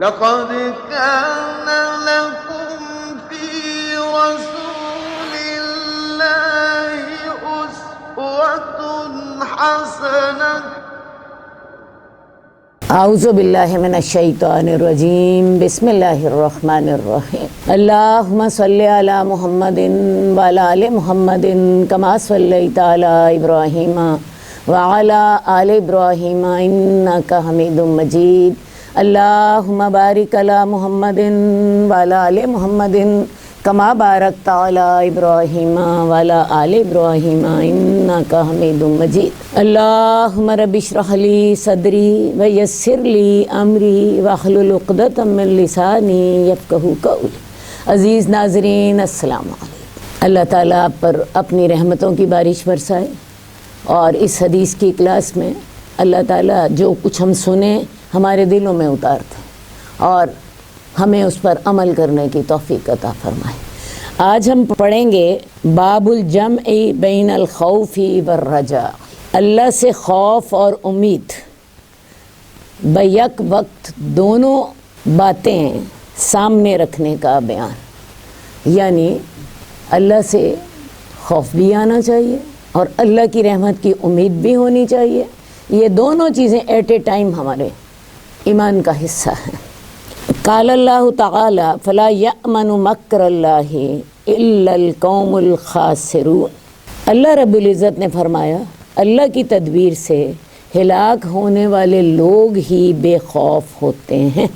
لقد كان لكم في رسول الله أسوة حسنة اعوذ باللہ من الشیطان الرجیم بسم اللہ الرحمن الرحیم اللہم صلی علی محمد وعلی آل محمد کما صلیت علی ابراہیم وعلی آل ابراہیم انک حمید مجید اللہم بارک علی محمد وعلی آل محمد کما بارکت علی ابراہیم وعلی آل ابراہیم انک حمید مجید اللہم رب اشرح لی صدری ویسر لی امری واحلل عقدۃ من لسانی یفقہوا قولی۔ عزیز ناظرین السلام علیکم۔ اللہ تعالیٰ آپ پر اپنی رحمتوں کی بارش برسائے، اور اس حدیث کی کلاس میں اللہ تعالیٰ جو کچھ ہم سنیں ہمارے دلوں میں اتار دیں اور ہمیں اس پر عمل کرنے کی توفیق عطا فرمائے۔ آج ہم پڑھیں گے باب الجمع بین الخوف والرجاء، اللہ سے خوف اور امید بیک وقت دونوں باتیں سامنے رکھنے کا بیان، یعنی اللہ سے خوف بھی آنا چاہیے اور اللہ کی رحمت کی امید بھی ہونی چاہیے۔ یہ دونوں چیزیں ایٹ اے ٹائم ہمارے ایمان کا حصہ ہیں۔ قال اللہ تعالی فلا یأمن مکر اللہ الا القوم الخاسرون۔ اللہ رب العزت نے فرمایا اللہ کی تدبیر سے ہلاک ہونے والے لوگ ہی بے خوف ہوتے ہیں،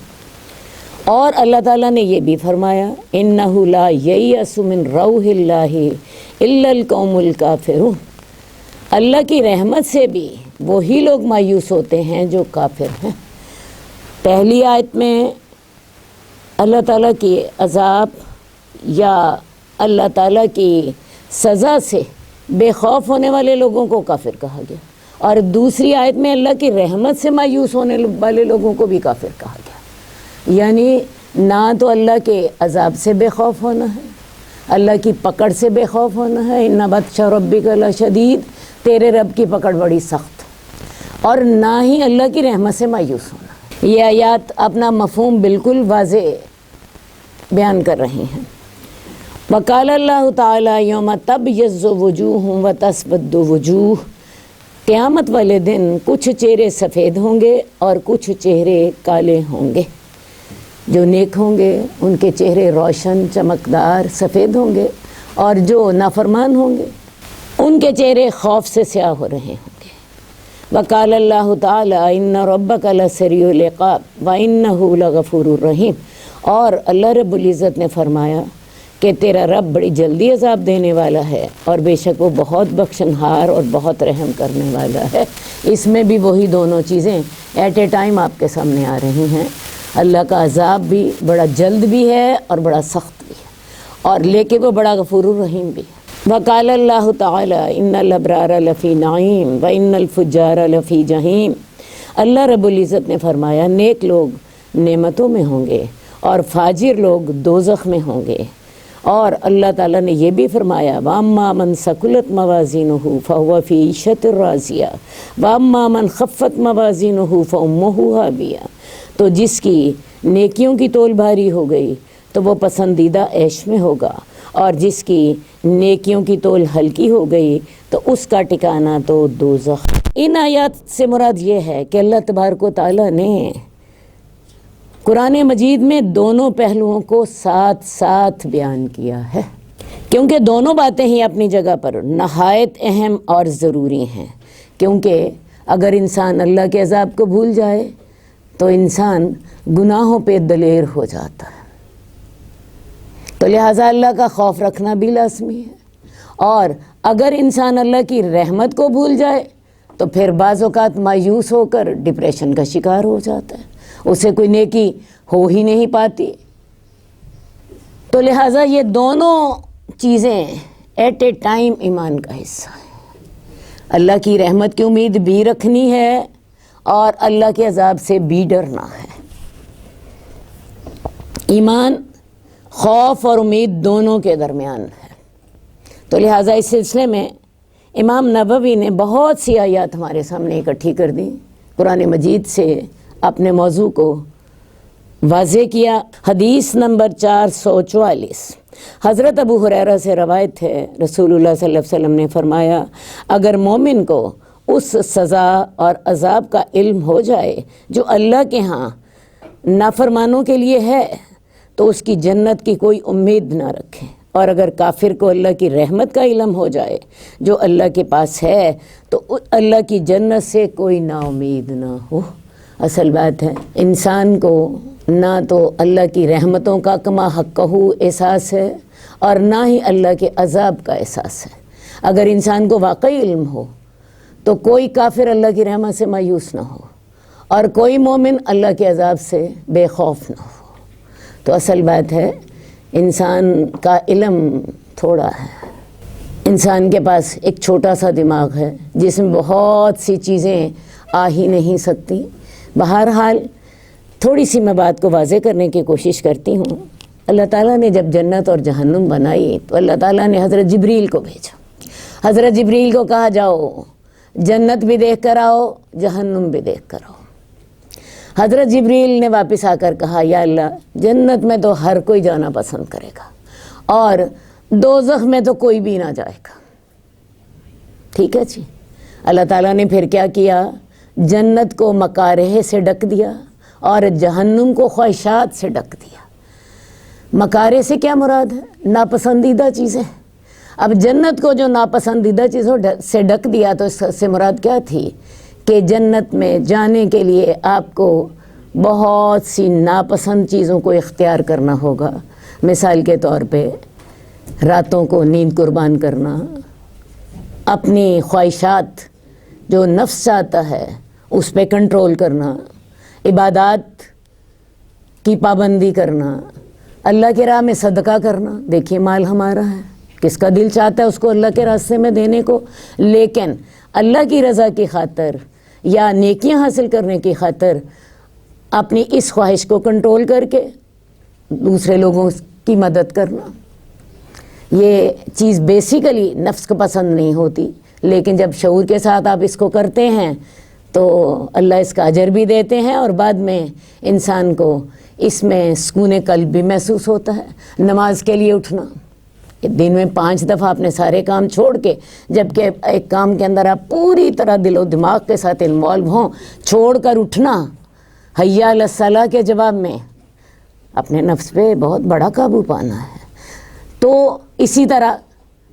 اور اللہ تعالیٰ نے یہ بھی فرمایا انہ لا ییأس من روح اللہ الا القوم الکافرون۔ اللہ کی رحمت سے بھی وہی لوگ مایوس ہوتے ہیں جو کافر ہیں۔ پہلی آیت میں اللہ تعالیٰ کی عذاب یا اللہ تعالیٰ کی سزا سے بے خوف ہونے والے لوگوں کو کافر کہا گیا، اور دوسری آیت میں اللہ کی رحمت سے مایوس ہونے والے لوگوں کو بھی کافر کہا گیا۔ یعنی نہ تو اللہ کے عذاب سے بے خوف ہونا ہے، اللہ کی پکڑ سے بے خوف ہونا ہے، ان بطش ربک لشدید، تیرے رب کی پکڑ بڑی سخت، اور نہ ہی اللہ کی رحمت سے مایوس ہونا۔ یہ آیات اپنا مفہوم بالکل واضح بیان کر رہی ہیں۔ وقال اللہ تعالی یوم تبیض وجوہ وتسود وجوہ، قیامت والے دن کچھ چہرے سفید ہوں گے اور کچھ چہرے کالے ہوں گے۔ جو نیک ہوں گے ان کے چہرے روشن چمکدار سفید ہوں گے، اور جو نافرمان ہوں گے ان کے چہرے خوف سے سیاہ ہو رہے ہوں گے۔ وقال اللہ تعالی ان ربک لسریع العقاب وانہ لغفور الرحیم، اور اللہ رب العزت نے فرمایا کہ تیرا رب بڑی جلدی عذاب دینے والا ہے، اور بے شک وہ بہت بخشنہار اور بہت رحم کرنے والا ہے۔ اس میں بھی وہی دونوں چیزیں ایٹ اے ٹائم آپ کے سامنے آ رہی ہیں۔ اللہ کا عذاب بھی بڑا جلد بھی ہے اور بڑا سخت بھی ہے، اور لیکن وہ بڑا غفور الرحیم بھی ہے۔ وقال اللہ تعالی ان الابرار لفی نعیم وان الفجار لفی جحیم، اللہ رب العزت نے فرمایا نیک لوگ نعمتوں میں ہوں گے اور فاجر لوگ دوزخ میں ہوں گے، اور اللہ تعالیٰ نے یہ بھی فرمایا وَأَمَّا مَنْ ثَقُلَتْ مَوَازِينُهُ فَهُوَ فِي عِيشَةٍ رَاضِيَةٍ وَأَمَّا مَنْ خَفَّتْ مَوَازِينُهُ فَأُمُّهُ هَاوِيَةٌ، تو جس کی نیکیوں کی تول بھاری ہو گئی تو وہ پسندیدہ عیش میں ہوگا، اور جس کی نیکیوں کی تول ہلکی ہو گئی تو اس کا ٹھکانہ تو دوزخ۔ ان آیات سے مراد یہ ہے کہ اللہ تبارک و تعالیٰ نے قرآن مجید میں دونوں پہلوؤں کو ساتھ ساتھ بیان کیا ہے، کیونکہ دونوں باتیں ہی اپنی جگہ پر نہایت اہم اور ضروری ہیں۔ کیونکہ اگر انسان اللہ کے عذاب کو بھول جائے تو انسان گناہوں پہ دلیر ہو جاتا ہے، تو لہٰذا اللہ کا خوف رکھنا بھی لازمی ہے۔ اور اگر انسان اللہ کی رحمت کو بھول جائے تو پھر بعض اوقات مایوس ہو کر ڈپریشن کا شکار ہو جاتا ہے، اسے کوئی نیکی ہو ہی نہیں پاتی۔ تو لہٰذا یہ دونوں چیزیں ایٹ اے ٹائم ایمان کا حصہ ہیں۔ اللہ کی رحمت کی امید بھی رکھنی ہے اور اللہ کے عذاب سے بھی ڈرنا ہے۔ ایمان خوف اور امید دونوں کے درمیان ہے۔ تو لہٰذا اس سلسلے میں امام نووی نے بہت سی آیات ہمارے سامنے اکٹھی کر دی، قرآن مجید سے اپنے موضوع کو واضح کیا۔ حدیث نمبر 444 حضرت ابو ہریرہ سے روایت ہے، رسول اللہ صلی اللہ علیہ وسلم نے فرمایا اگر مومن کو اس سزا اور عذاب کا علم ہو جائے جو اللہ کے ہاں نافرمانوں کے لیے ہے تو اس کی جنت کی کوئی امید نہ رکھے، اور اگر کافر کو اللہ کی رحمت کا علم ہو جائے جو اللہ کے پاس ہے تو اللہ کی جنت سے کوئی نا امید نہ ہو۔ اصل بات ہے انسان کو نہ تو اللہ کی رحمتوں کا کما حقہ احساس ہے اور نہ ہی اللہ کے عذاب کا احساس ہے۔ اگر انسان کو واقعی علم ہو تو کوئی کافر اللہ کی رحمت سے مایوس نہ ہو اور کوئی مومن اللہ کے عذاب سے بے خوف نہ ہو۔ تو اصل بات ہے انسان کا علم تھوڑا ہے، انسان کے پاس ایک چھوٹا سا دماغ ہے جس میں بہت سی چیزیں آ ہی نہیں سکتی۔ بہرحال تھوڑی سی میں بات کو واضح کرنے کی کوشش کرتی ہوں۔ اللہ تعالیٰ نے جب جنت اور جہنم بنائی تو اللہ تعالیٰ نے حضرت جبریل کو بھیجا۔ حضرت جبریل کو کہا جاؤ جنت بھی دیکھ کر آؤ، جہنم بھی دیکھ کر آؤ۔ حضرت جبریل نے واپس آ کر کہا یا اللہ جنت میں تو ہر کوئی جانا پسند کرے گا اور دوزخ میں تو کوئی بھی نہ جائے گا۔ ٹھیک ہے جی۔ اللہ تعالیٰ نے پھر کیا کیا، جنت کو مکارہ سے ڈک دیا اور جہنم کو خواہشات سے ڈک دیا۔ مکارہ سے کیا مراد ہے؟ ناپسندیدہ چیزیں۔ اب جنت کو جو ناپسندیدہ چیزوں سے ڈک دیا تو اس سے مراد کیا تھی کہ جنت میں جانے کے لیے آپ کو بہت سی ناپسند چیزوں کو اختیار کرنا ہوگا۔ مثال کے طور پہ راتوں کو نیند قربان کرنا، اپنی خواہشات جو نفس چاہتا ہے اس پہ کنٹرول کرنا، عبادات کی پابندی کرنا، اللہ کے راہ میں صدقہ کرنا۔ دیکھیے مال ہمارا ہے، کس کا دل چاہتا ہے اس کو اللہ کے راستے میں دینے کو، لیکن اللہ کی رضا کی خاطر یا نیکیاں حاصل کرنے کی خاطر اپنی اس خواہش کو کنٹرول کر کے دوسرے لوگوں کی مدد کرنا۔ یہ چیز بیسیکلی نفس کو پسند نہیں ہوتی، لیکن جب شعور کے ساتھ آپ اس کو کرتے ہیں تو اللہ اس کا اجر بھی دیتے ہیں اور بعد میں انسان کو اس میں سکون قلب بھی محسوس ہوتا ہے۔ نماز کے لیے اٹھنا، دن میں 5 دفعہ اپنے سارے کام چھوڑ کے، جبکہ ایک کام کے اندر آپ پوری طرح دل و دماغ کے ساتھ انوالو ہوں، چھوڑ کر اٹھنا حی علی الصلاۃ کے جواب میں، اپنے نفس پہ بہت بڑا قابو پانا ہے۔ تو اسی طرح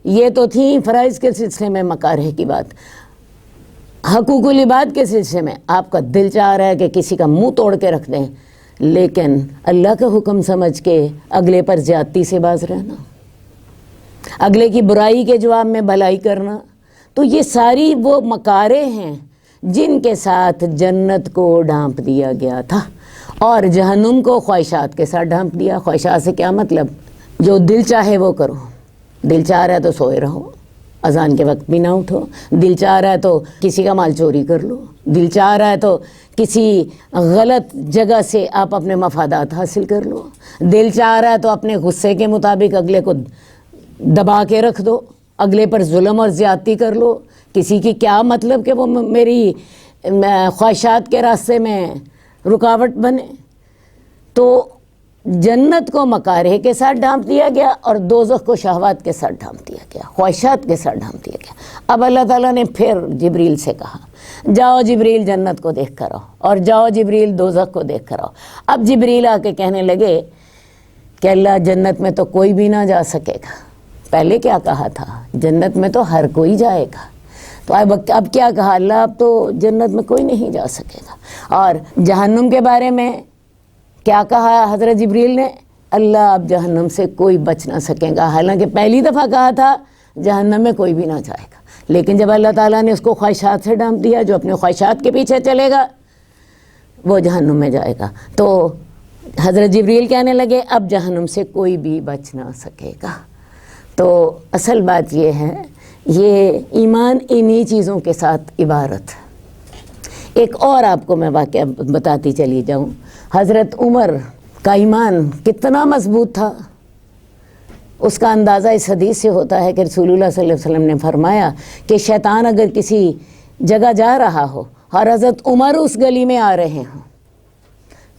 یہ تو تھی فرائض کے سلسلے میں مکارہ کی بات۔ حقوق العباد کے سلسلے میں آپ کا دل چاہ رہا ہے کہ کسی کا منہ توڑ کے رکھ دیں، لیکن اللہ کا حکم سمجھ کے اگلے پر زیادتی سے باز رہنا، اگلے کی برائی کے جواب میں بھلائی کرنا۔ تو یہ ساری وہ مکارے ہیں جن کے ساتھ جنت کو ڈھانپ دیا گیا تھا اور جہنم کو خواہشات کے ساتھ ڈھانپ دیا۔ خواہشات سے کیا مطلب؟ جو دل چاہے وہ کرو، دل چاہ رہا ہے تو سوئے رہو، اذان کے وقت بھی نہ اٹھو، دل چاہ رہا ہے تو کسی کا مال چوری کر لو، دل چاہ رہا ہے تو کسی غلط جگہ سے آپ اپنے مفادات حاصل کر لو، دل چاہ رہا ہے تو اپنے غصے کے مطابق اگلے کو دبا کے رکھ دو، اگلے پر ظلم اور زیادتی کر لو۔ کسی کی کیا مطلب کہ وہ میری خواہشات کے راستے میں رکاوٹ بنے۔ تو جنت کو مکارہ کے ساتھ ڈھانپ دیا گیا اور دوزخ کو شہوات کے ساتھ ڈھانپ دیا گیا، خواہشات کے ساتھ ڈھانپ دیا گیا۔ اب اللہ تعالیٰ نے پھر جبریل سے کہا جاؤ جبریل جنت کو دیکھ کر آؤ، اور جاؤ جبریل دوزخ کو دیکھ کر آؤ۔ اب جبریل آ کے کہنے لگے کہ اللہ جنت میں تو کوئی بھی نہ جا سکے گا، پہلے کیا کہا تھا جنت میں تو ہر کوئی جائے گا، تو اب کیا کہا اللہ اب تو جنت میں کوئی نہیں جا سکے گا۔ اور جہنم کے بارے میں کیا کہا حضرت جبریل نے؟ اللہ اب جہنم سے کوئی بچ نہ سکے گا، حالانکہ پہلی دفعہ کہا تھا جہنم میں کوئی بھی نہ جائے گا، لیکن جب اللہ تعالیٰ نے اس کو خواہشات سے ڈھانپ دیا، جو اپنے خواہشات کے پیچھے چلے گا وہ جہنم میں جائے گا۔ تو حضرت جبریل کہنے لگے اب جہنم سے کوئی بھی بچ نہ سکے گا۔ تو اصل بات یہ ہے، یہ ایمان انہی چیزوں کے ساتھ عبارت ہے۔ ایک اور آپ کو میں واقعہ بتاتی چلی جاؤں، حضرت عمر کا ایمان کتنا مضبوط تھا، اس کا اندازہ اس حدیث سے ہوتا ہے کہ رسول اللہ صلی اللہ علیہ وسلم نے فرمایا کہ شیطان اگر کسی جگہ جا رہا ہو اور حضرت عمر اس گلی میں آ رہے ہوں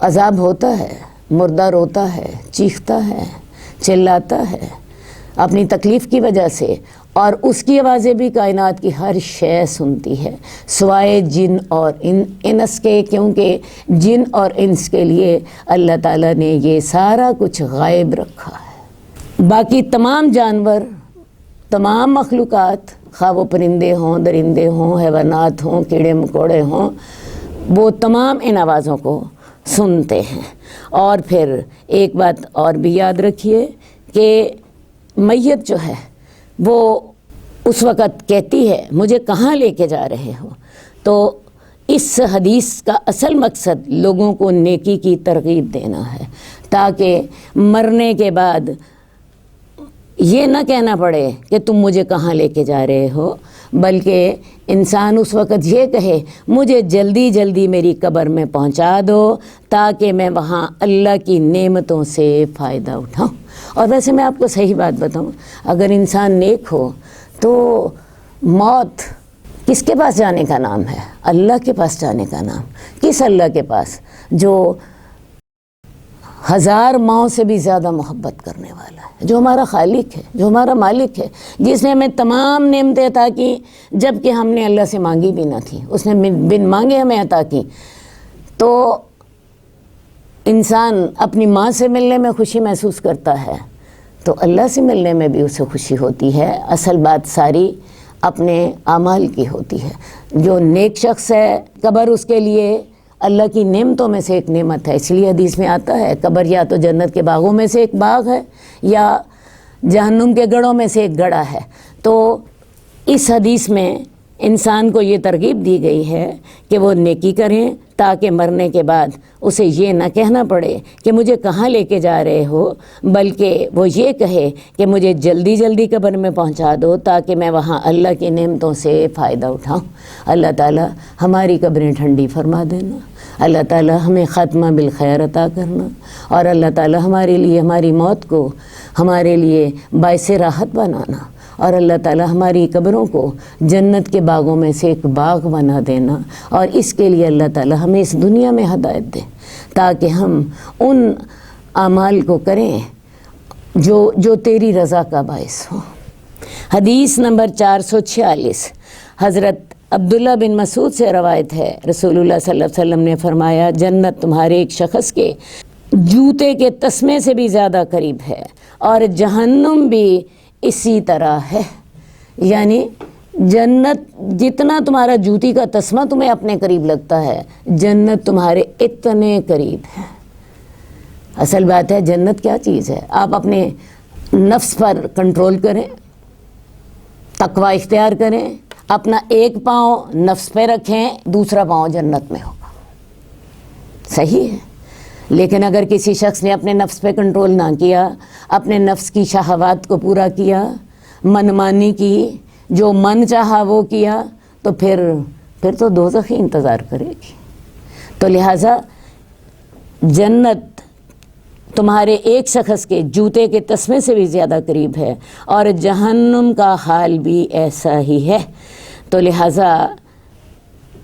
عذاب ہوتا ہے، مردہ روتا ہے، چیختا ہے، چلاتا ہے اپنی تکلیف کی وجہ سے، اور اس کی آوازیں بھی کائنات کی ہر شے سنتی ہے سوائے جن اور انس کے، کیونکہ جن اور انس کے لیے اللہ تعالیٰ نے یہ سارا کچھ غائب رکھا ہے۔ باقی تمام جانور، تمام مخلوقات، خواہ وہ پرندے ہوں، درندے ہوں، حیوانات ہوں، کیڑے مکوڑے ہوں، وہ تمام ان آوازوں کو سنتے ہیں۔ اور پھر ایک بات اور بھی یاد رکھیے کہ میت جو ہے وہ اس وقت کہتی ہے مجھے کہاں لے کے جا رہے ہو، تو اس حدیث کا اصل مقصد لوگوں کو نیکی کی ترغیب دینا ہے، تاکہ مرنے کے بعد یہ نہ کہنا پڑے کہ تم مجھے کہاں لے کے جا رہے ہو، بلکہ انسان اس وقت یہ کہے مجھے جلدی جلدی میری قبر میں پہنچا دو تاکہ میں وہاں اللہ کی نعمتوں سے فائدہ اٹھاؤں۔ اور ویسے میں آپ کو صحیح بات بتاؤں، اگر انسان نیک ہو تو موت کس کے پاس جانے کا نام ہے؟ اللہ کے پاس جانے کا نام۔ کس اللہ کے پاس؟ جو 1000 ماؤں سے بھی زیادہ محبت کرنے والا ہے، جو ہمارا خالق ہے، جو ہمارا مالک ہے، جس نے ہمیں تمام نعمتیں عطا کی جب کہ ہم نے اللہ سے مانگی بھی نہ تھی، اس نے بن مانگے ہمیں عطا کی۔ تو انسان اپنی ماں سے ملنے میں خوشی محسوس کرتا ہے تو اللہ سے ملنے میں بھی اسے خوشی ہوتی ہے۔ اصل بات ساری اپنے اعمال کی ہوتی ہے۔ جو نیک شخص ہے، قبر اس کے لیے اللہ کی نعمتوں میں سے ایک نعمت ہے، اس لیے حدیث میں آتا ہے قبر یا تو جنت کے باغوں میں سے ایک باغ ہے یا جہنم کے گڑھوں میں سے ایک گڑھا ہے۔ تو اس حدیث میں انسان کو یہ ترغیب دی گئی ہے کہ وہ نیکی کریں تاکہ مرنے کے بعد اسے یہ نہ کہنا پڑے کہ مجھے کہاں لے کے جا رہے ہو، بلکہ وہ یہ کہے کہ مجھے جلدی جلدی قبر میں پہنچا دو تاکہ میں وہاں اللہ کی نعمتوں سے فائدہ اٹھاؤں۔ اللہ تعالیٰ ہماری قبریں ٹھنڈی فرما دینا، اللہ تعالیٰ ہمیں خاتمہ بالخیر عطا کرنا، اور اللہ تعالیٰ ہمارے لیے ہماری موت کو ہمارے لیے باعث راحت بنانا، اور اللہ تعالیٰ ہماری قبروں کو جنت کے باغوں میں سے ایک باغ بنا دینا، اور اس کے لیے اللہ تعالیٰ ہمیں اس دنیا میں ہدایت دے تاکہ ہم ان اعمال کو کریں جو تیری رضا کا باعث ہو۔ حدیث نمبر 446 حضرت عبداللہ بن مسعود سے روایت ہے، رسول اللہ صلی اللہ علیہ وسلم نے فرمایا جنت تمہارے ایک شخص کے جوتے کے تسمے سے بھی زیادہ قریب ہے، اور جہنم بھی اسی طرح ہے۔ یعنی جنت جتنا تمہارا جوتی کا تسمہ تمہیں اپنے قریب لگتا ہے، جنت تمہارے اتنے قریب ہے۔ اصل بات ہے جنت کیا چیز ہے؟ آپ اپنے نفس پر کنٹرول کریں، تقوی اختیار کریں، اپنا ایک پاؤں نفس پہ رکھیں، دوسرا پاؤں جنت میں ہوگا۔ صحیح ہے، لیکن اگر کسی شخص نے اپنے نفس پہ کنٹرول نہ کیا، اپنے نفس کی شہوات کو پورا کیا، منمانی کی، جو من چاہا وہ کیا، تو پھر تو دوزخ ہی انتظار کرے گی۔ تو لہٰذا جنت تمہارے ایک شخص کے جوتے کے تسمے سے بھی زیادہ قریب ہے، اور جہنم کا حال بھی ایسا ہی ہے۔ تو لہٰذا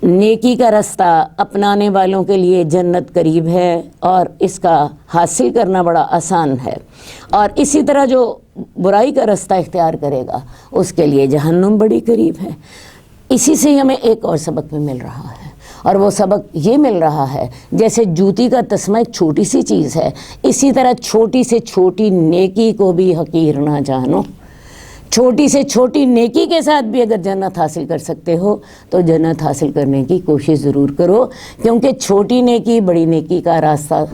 نیکی کا رستہ اپنانے والوں کے لیے جنت قریب ہے، اور اس کا حاصل کرنا بڑا آسان ہے، اور اسی طرح جو برائی کا رستہ اختیار کرے گا اس کے لیے جہنم بڑی قریب ہے۔ اسی سے ہمیں ایک اور سبق بھی مل رہا ہے، اور وہ سبق یہ مل رہا ہے جیسے جوتی کا تسمہ ایک چھوٹی سی چیز ہے، اسی طرح چھوٹی سے چھوٹی نیکی کو بھی حقیر نہ جانو۔ چھوٹی سے چھوٹی نیکی کے ساتھ بھی اگر جنت حاصل کر سکتے ہو تو جنت حاصل کرنے کی کوشش ضرور کرو، کیونکہ چھوٹی نیکی بڑی نیکی کا راستہ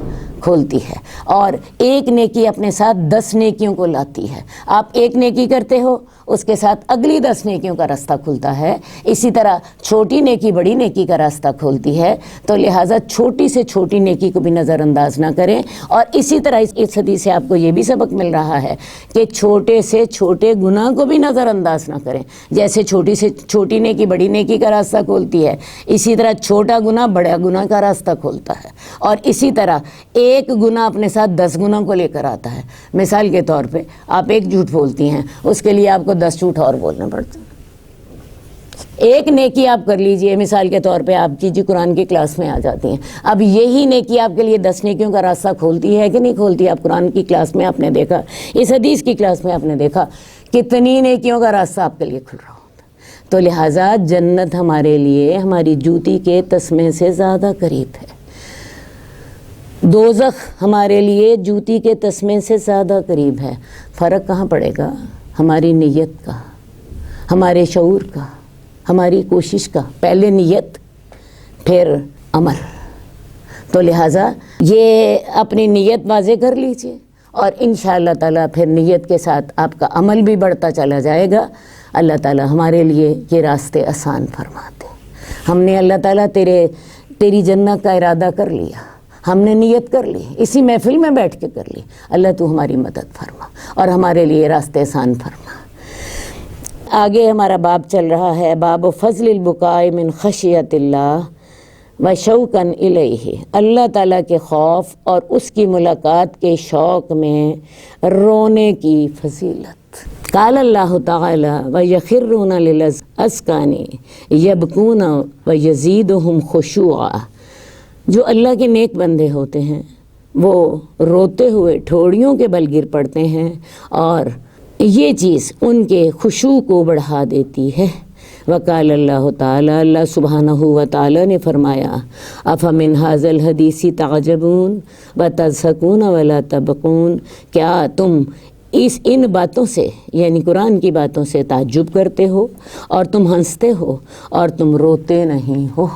کھولتی ہے، اور ایک نیکی اپنے ساتھ 10 نیکیوں کو لاتی ہے۔ آپ ایک نیکی کرتے ہو، اس کے ساتھ اگلی 10 نیکیوں کا راستہ کھلتا ہے۔ اسی طرح چھوٹی نیکی بڑی نیکی کا راستہ کھولتی ہے، تو لہٰذا چھوٹی سے چھوٹی نیکی کو بھی نظر انداز نہ کریں۔ اور اسی طرح اس حدیث سے آپ کو یہ بھی سبق مل رہا ہے کہ چھوٹے سے چھوٹے گناہ کو بھی نظر انداز نہ کریں۔ جیسے چھوٹی سے چھوٹی نیکی بڑی نیکی کا راستہ کھولتی ہے، اسی طرح چھوٹا گناہ بڑا گناہ کا راستہ کھولتا ہے، اور اسی طرح ایک گناہ اپنے ساتھ 10 گناہ کو لے کر آتا ہے۔ مثال کے طور پہ آپ ایک جھوٹ بولتی ہیں، اس کے لیے آپ کو 10 جھوٹ اور بولنے پڑتے ہیں۔ ایک نیکی آپ کر لیجئے، مثال کے طور پہ آپ کی جی قرآن کی کلاس میں آ جاتی ہیں، اب یہی نیکی آپ کے لیے 10 نیکیوں کا راستہ کھولتی ہے کہ نہیں کھولتی؟ آپ قرآن کی کلاس میں آپ نے دیکھا، اس حدیث کی کلاس میں آپ نے دیکھا کتنی نیکیوں کا راستہ آپ کے لیے کھل رہا ہوتا ہے۔ تو لہٰذا جنت ہمارے لیے ہماری جوتی کے تسمے سے زیادہ قریب ہے، دوزخ ہمارے لیے جوتی کے تسمے سے زیادہ قریب ہے۔ فرق کہاں پڑے گا؟ ہماری نیت کا، ہمارے شعور کا، ہماری کوشش کا۔ پہلے نیت پھر عمل۔ تو لہٰذا یہ اپنی نیت واضح کر لیجئے اور انشاءاللہ تعالیٰ پھر نیت کے ساتھ آپ کا عمل بھی بڑھتا چلا جائے گا۔ اللہ تعالیٰ ہمارے لیے یہ راستے آسان فرماتے ہیں۔ ہم نے اللہ تعالیٰ تیری جنت کا ارادہ کر لیا، ہم نے نیت کر لی، اسی محفل میں بیٹھ کے کر لی۔ اللہ تو ہماری مدد فرما اور ہمارے لیے راستے آسان فرما۔ آگے ہمارا باب چل رہا ہے باب فضل البکاء من خشیت اللہ و شوقاً الیہ، اللہ تعالیٰ کے خوف اور اس کی ملاقات کے شوق میں رونے کی فضیلت۔ قال اللہ تعالی وَيَخِرُّونَ لِلْأَذْقَانِ يَبْكُونَ وَيَزِيدُهُمْ خُشُوعًا، جو اللہ کے نیک بندے ہوتے ہیں وہ روتے ہوئے ٹھوڑیوں کے بل گر پڑتے ہیں اور یہ چیز ان کے خشوع کو بڑھا دیتی ہے۔ وقال اللہ تعالی، اللہ سبحانہ و تعالی نے فرمایا افمن ھذا الحدیث تعجبون وتضحکون ولا تبکون، کیا تم ان باتوں سے یعنی قرآن کی باتوں سے تعجب کرتے ہو اور تم ہنستے ہو اور تم روتے نہیں ہو۔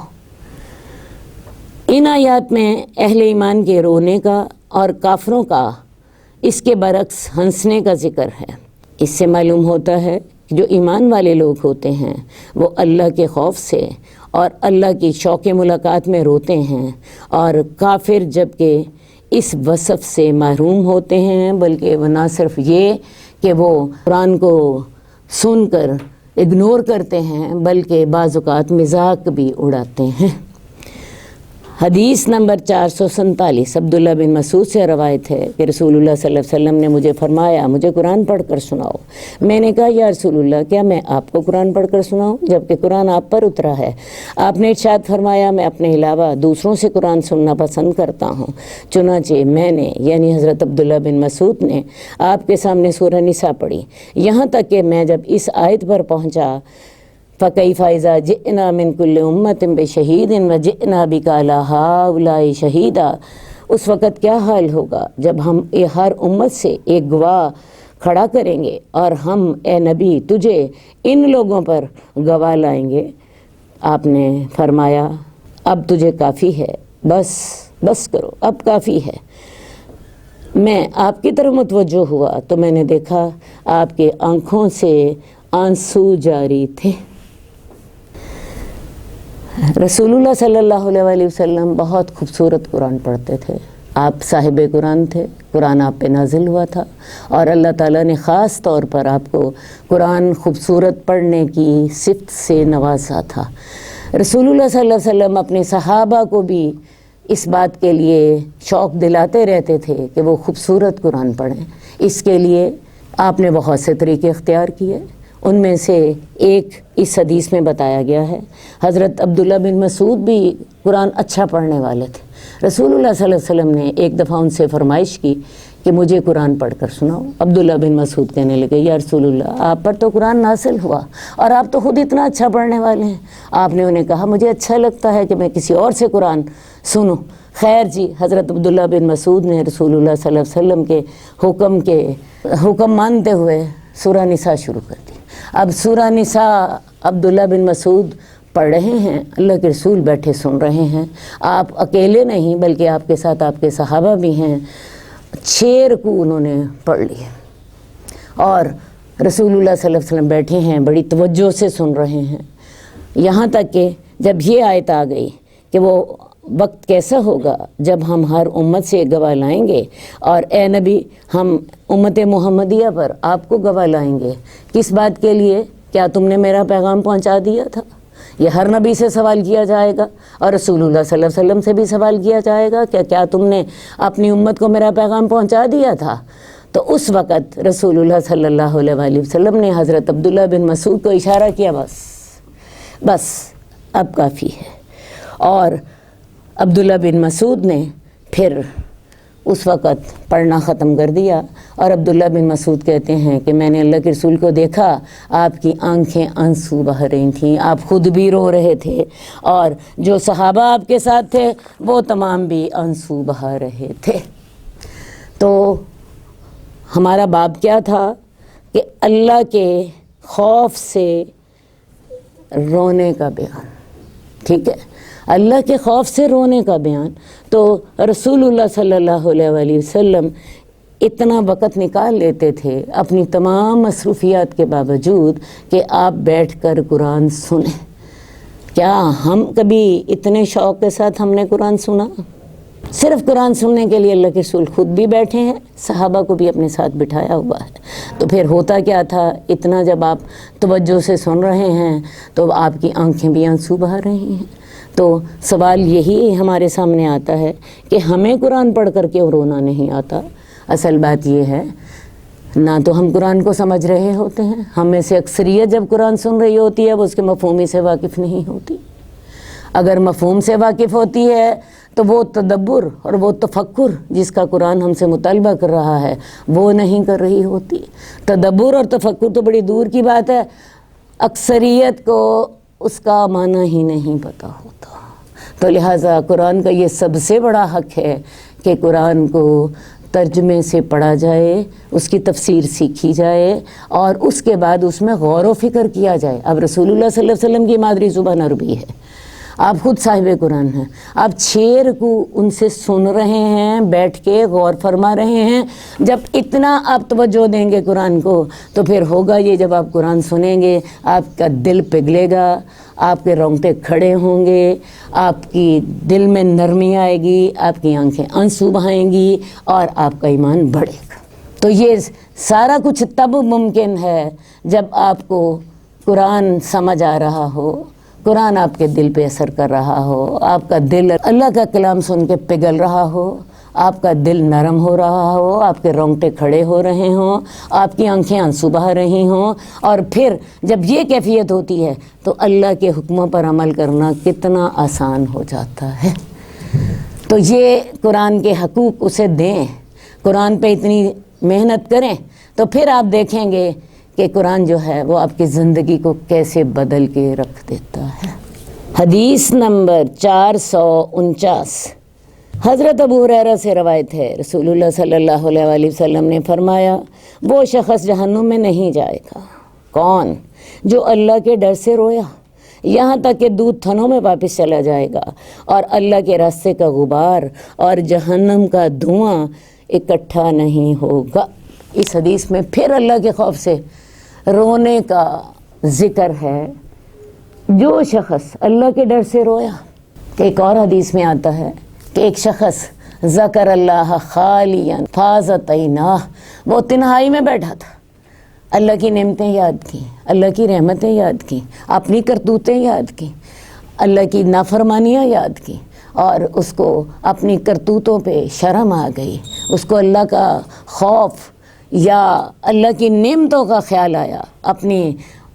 ان آیات میں اہل ایمان کے رونے کا اور کافروں کا اس کے برعکس ہنسنے کا ذکر ہے۔ اس سے معلوم ہوتا ہے کہ جو ایمان والے لوگ ہوتے ہیں وہ اللہ کے خوف سے اور اللہ کی شوق ملاقات میں روتے ہیں، اور کافر جبکہ اس وصف سے محروم ہوتے ہیں، بلکہ وہ نہ صرف یہ کہ وہ قرآن کو سن کر اگنور کرتے ہیں بلکہ بعض اوقات مذاق بھی اڑاتے ہیں۔ حدیث نمبر 447 عبداللہ بن مسعود سے روایت ہے کہ رسول اللہ صلی اللہ علیہ وسلم نے مجھے فرمایا مجھے قرآن پڑھ کر سناؤ۔ میں نے کہا یا رسول اللہ کیا میں آپ کو قرآن پڑھ کر سناؤں جبکہ قرآن آپ پر اترا ہے؟ آپ نے ارشاد فرمایا میں اپنے علاوہ دوسروں سے قرآن سننا پسند کرتا ہوں۔ چنانچہ میں نے یعنی حضرت عبداللہ بن مسعود نے آپ کے سامنے سورہ نساء پڑھی، یہاں تک کہ میں جب اس آیت پر پہنچا فَكَيْفَ إِذَا جِئْنَا مِن كُلِّ أُمَّةٍ بِشَهِيدٍ وَجِئْنَا بِكَ عَلَىٰ هَٰؤُلَاءِ شَهِيدًا، اس وقت کیا حال ہوگا جب ہم ہر امت سے ایک گواہ کھڑا کریں گے اور ہم اے نبی تجھے ان لوگوں پر گواہ لائیں گے۔ آپ نے فرمایا اب تجھے کافی ہے، بس کرو، اب کافی ہے۔ میں آپ کی طرف متوجہ ہوا تو میں نے دیکھا آپ کے آنکھوں سے آنسو جاری تھے۔ رسول اللہ صلی اللہ علیہ وسلم بہت خوبصورت قرآن پڑھتے تھے، آپ صاحب قرآن تھے، قرآن آپ پہ نازل ہوا تھا اور اللہ تعالیٰ نے خاص طور پر آپ کو قرآن خوبصورت پڑھنے کی صفت سے نوازا تھا۔ رسول اللہ صلی اللہ علیہ وسلم اپنے صحابہ کو بھی اس بات کے لیے شوق دلاتے رہتے تھے کہ وہ خوبصورت قرآن پڑھیں۔ اس کے لیے آپ نے بہت سے طریقے اختیار کیے، ان میں سے ایک اس حدیث میں بتایا گیا ہے۔ حضرت عبداللہ بن مسعود بھی قرآن اچھا پڑھنے والے تھے۔ رسول اللہ صلی اللہ علیہ وسلم نے ایک دفعہ ان سے فرمائش کی کہ مجھے قرآن پڑھ کر سناؤ۔ عبداللہ بن مسعود کہنے لگے یا رسول اللہ آپ پر تو قرآن نازل ہوا اور آپ تو خود اتنا اچھا پڑھنے والے ہیں۔ آپ نے انہیں کہا مجھے اچھا لگتا ہے کہ میں کسی اور سے قرآن سنوں۔ خیر جی، حضرت عبداللہ بن مسعود نے رسول اللہ صلی اللہ علیہ وسلم کے حکم مانتے ہوئے سورہ نساء شروع کر دی۔ اب سورہ نساء عبداللہ بن مسعود پڑھ رہے ہیں، اللہ کے رسول بیٹھے سن رہے ہیں، آپ اکیلے نہیں بلکہ آپ کے ساتھ آپ کے صحابہ بھی ہیں۔ 6 رکوع انہوں نے پڑھ لیے اور رسول اللہ صلی اللہ علیہ وسلم بیٹھے ہیں، بڑی توجہ سے سن رہے ہیں، یہاں تک کہ جب یہ آیت آ گئی کہ وہ وقت کیسا ہوگا جب ہم ہر امت سے گواہ لائیں گے، اور اے نبی ہم امت محمدیہ پر آپ کو گواہ لائیں گے۔ کس بات کے لیے؟ کیا تم نے میرا پیغام پہنچا دیا تھا؟ یہ ہر نبی سے سوال کیا جائے گا اور رسول اللہ صلی اللہ علیہ وسلم سے بھی سوال کیا جائے گا کہ کیا تم نے اپنی امت کو میرا پیغام پہنچا دیا تھا؟ تو اس وقت رسول اللہ صلی اللہ علیہ وسلم نے حضرت عبداللہ بن مسعود کو اشارہ کیا، بس بس اب کافی ہے۔ اور عبداللہ بن مسعود نے پھر اس وقت پڑھنا ختم کر دیا، اور عبداللہ بن مسعود کہتے ہیں کہ میں نے اللہ کے رسول کو دیکھا، آپ کی آنکھیں آنسو بہہ رہی تھیں، آپ خود بھی رو رہے تھے، اور جو صحابہ آپ کے ساتھ تھے وہ تمام بھی آنسو بہا رہے تھے۔ تو ہمارا باب کیا تھا کہ اللہ کے خوف سے رونے کا بیان، ٹھیک ہے، اللہ کے خوف سے رونے کا بیان۔ تو رسول اللہ صلی اللہ علیہ وآلہ وسلم اتنا وقت نکال لیتے تھے اپنی تمام مصروفیات کے باوجود کہ آپ بیٹھ کر قرآن سنیں۔ کیا ہم کبھی اتنے شوق کے ساتھ ہم نے قرآن سنا؟ صرف قرآن سننے کے لیے اللہ کے رسول خود بھی بیٹھے ہیں، صحابہ کو بھی اپنے ساتھ بٹھایا ہوا ہے۔ تو پھر ہوتا کیا تھا، اتنا جب آپ توجہ سے سن رہے ہیں تو آپ کی آنکھیں بھی آنسو بہا رہی ہیں۔ تو سوال یہی ہمارے سامنے آتا ہے کہ ہمیں قرآن پڑھ کر کے رونا نہیں آتا۔ اصل بات یہ ہے، نہ تو ہم قرآن کو سمجھ رہے ہوتے ہیں، ہم میں سے اکثریت جب قرآن سن رہی ہوتی ہے وہ اس کے مفہومی سے واقف نہیں ہوتی۔ اگر مفہوم سے واقف ہوتی ہے تو وہ تدبر اور وہ تفکر جس کا قرآن ہم سے مطالبہ کر رہا ہے وہ نہیں کر رہی ہوتی۔ تدبر اور تفکر تو بڑی دور کی بات ہے، اکثریت کو اس کا معنی ہی نہیں پتہ ہوتا۔ تو لہٰذا قرآن کا یہ سب سے بڑا حق ہے کہ قرآن کو ترجمے سے پڑھا جائے، اس کی تفسیر سیکھی جائے، اور اس کے بعد اس میں غور و فکر کیا جائے۔ اب رسول اللہ صلی اللہ علیہ وسلم کی مادری زبان عربی ہے، آپ خود صاحب قرآن ہیں، آپ 6 رکوع ان سے سن رہے ہیں، بیٹھ کے غور فرما رہے ہیں۔ جب اتنا آپ توجہ دیں گے قرآن کو تو پھر ہوگا یہ، جب آپ قرآن سنیں گے آپ کا دل پگھلے گا، آپ کے رونگٹے کھڑے ہوں گے، آپ کی دل میں نرمی آئے گی، آپ کی آنکھیں آنسو بہائیں گی، اور آپ کا ایمان بڑھے گا۔ تو یہ سارا کچھ تب ممکن ہے جب آپ کو قرآن سمجھ آ رہا ہو، قرآن آپ کے دل پہ اثر کر رہا ہو، آپ کا دل اللہ کا کلام سن کے پگھل رہا ہو، آپ کا دل نرم ہو رہا ہو، آپ کے رونگٹے کھڑے ہو رہے ہوں، آپ کی آنکھیں آنسو بہا رہی ہوں۔ اور پھر جب یہ کیفیت ہوتی ہے تو اللہ کے حکموں پر عمل کرنا کتنا آسان ہو جاتا ہے۔ تو یہ قرآن کے حقوق اسے دیں، قرآن پہ اتنی محنت کریں، تو پھر آپ دیکھیں گے کہ قرآن جو ہے وہ آپ کی زندگی کو کیسے بدل کے رکھ دیتا ہے۔ حدیث نمبر 449 حضرت ابو ہریرہ سے روایت ہے، رسول اللہ صلی اللہ علیہ وآلہ وسلم نے فرمایا، وہ شخص جہنم میں نہیں جائے گا۔ کون؟ جو اللہ کے ڈر سے رویا یہاں تک کہ دودھ تھنوں میں واپس چلا جائے گا، اور اللہ کے راستے کا غبار اور جہنم کا دھواں اکٹھا نہیں ہوگا۔ اس حدیث میں پھر اللہ کے خوف سے رونے کا ذکر ہے۔ جو شخص اللہ کے ڈر سے رویا، کہ ایک اور حدیث میں آتا ہے کہ ایک شخص ذکر اللہ خالیاً فاضت عیناہ، وہ تنہائی میں بیٹھا تھا، اللہ کی نعمتیں یاد کی، اللہ کی رحمتیں یاد کی، اپنی کرتوتیں یاد کی، اللہ کی نافرمانیاں یاد کی، اور اس کو اپنی کرتوتوں پہ شرم آ گئی، اس کو اللہ کا خوف یا اللہ کی نعمتوں کا خیال آیا، اپنی